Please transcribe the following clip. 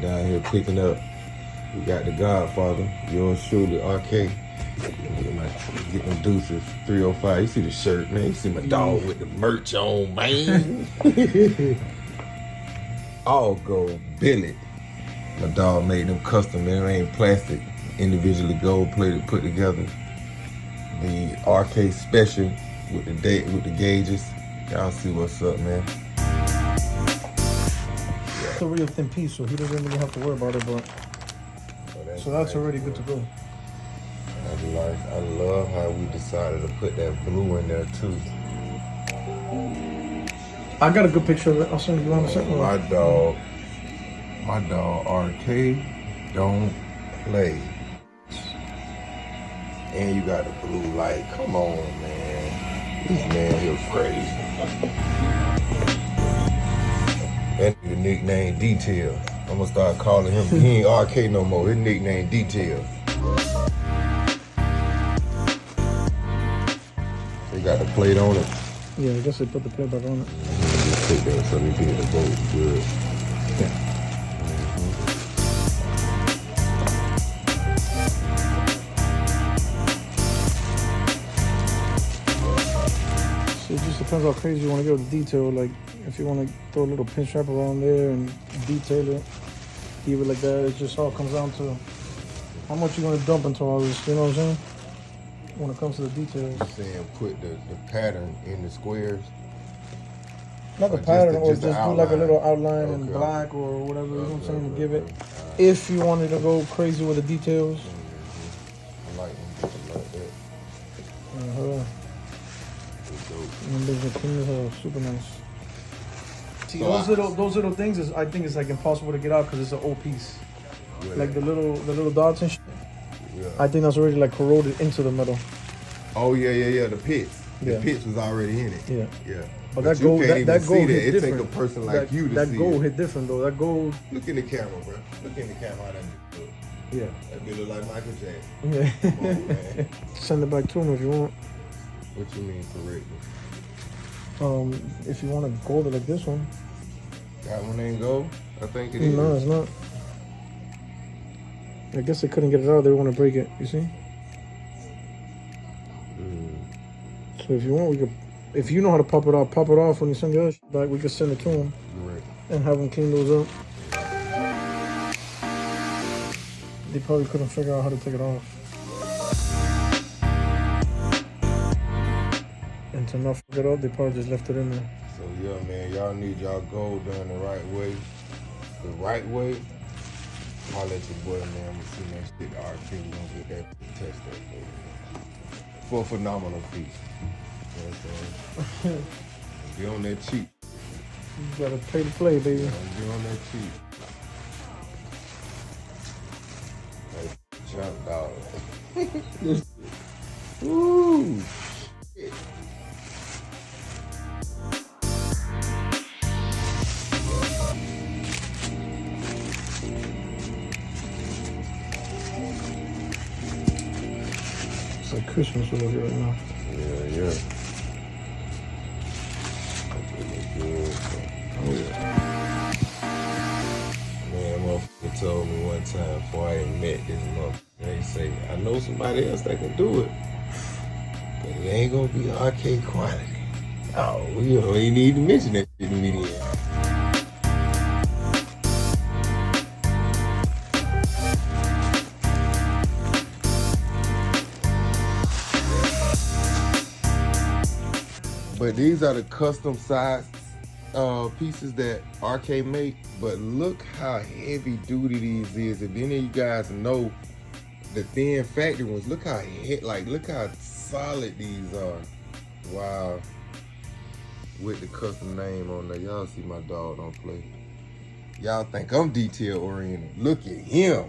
down here picking up. We got the Godfather, yours truly, RK. Get them deuces, 305. You see the shirt, man. You see my dog with the merch on, man. All gold, billet. My dog made them custom, man. It ain't plastic. Individually gold plated, put together. The RK special with the gauges. Y'all see what's up, man. It's a real thin piece, so he doesn't really have to worry about it, but so that's already good to go. I love how we decided to put that blue in there too. I got a good picture of it. I'll send you one in a second. My dog RK don't play. And you got the blue light. Come on, man. This man here crazy. And your nickname Detail. I'm gonna start calling him. He ain't RK no more. His nickname Detail. They got the plate on it. Yeah, I guess they put the plate back on it. Just take that so we get the boat good. Yeah. So it just depends how crazy you want to go with the detail. Like if you want to throw a little pin strap around there and detail it, keep it like that. It just all comes down to how much you're going to dump into all this. You know what I'm saying? When it comes to the details. I'm saying put the pattern in the squares. Like a pattern, or just do like a little outline in black or whatever, you know what I'm saying, to give it. If you wanted to go crazy with the details. I like them like that. And there's the cleaners are super nice. See, those little things I think it's like impossible to get out because it's an old piece. Yeah. Like the little dots and shit. Yeah. I think that's already like corroded into the metal. Oh yeah. The pits. Yeah. The pits was already in it. Yeah. But that gold, that gold hit it different. Take a person like you to that see gold it. hit different though. That gold. Look in the camera, bro. Look in the camera. How that look. Yeah. That be look like Michael Jackson. Yeah. Come on, man. Send it back to him if you want. What you mean correct me? If you want to gold it like this one. That one ain't gold? I think it is. No, it's not. I guess they couldn't get it out. They want to break it. You see? So if you want, we could. If you know how to pop it off when you send the other shit back. We could send it to them and have them clean those up. They probably couldn't figure out how to take it off. And to not fuck it up, they probably just left it in there. So yeah, man, y'all need y'all gold done the right way. The right way. I'll let your boy, man, I'm gonna see that shit. RK, we gonna get that test that for a phenomenal fee. You know what I'm saying? Be on that cheap. You gotta pay to play, baby. Be on that cheap. Hey, jump dog. Woo! Shit. It's like Christmas over here right now. Yeah. Oh yeah. Man, motherfucker told me one time before I ain't met this motherfucker, they say, I know somebody else that can do it, but it ain't gonna be RK quality. Oh, we don't even need to mention that shit in the media. But these are the custom sized pieces that RK make. But look how heavy duty these is. If any of you guys know the thin factory ones, look how look how solid these are. Wow. With the custom name on there. Y'all see my dog don't play. Y'all think I'm detail oriented. Look at him.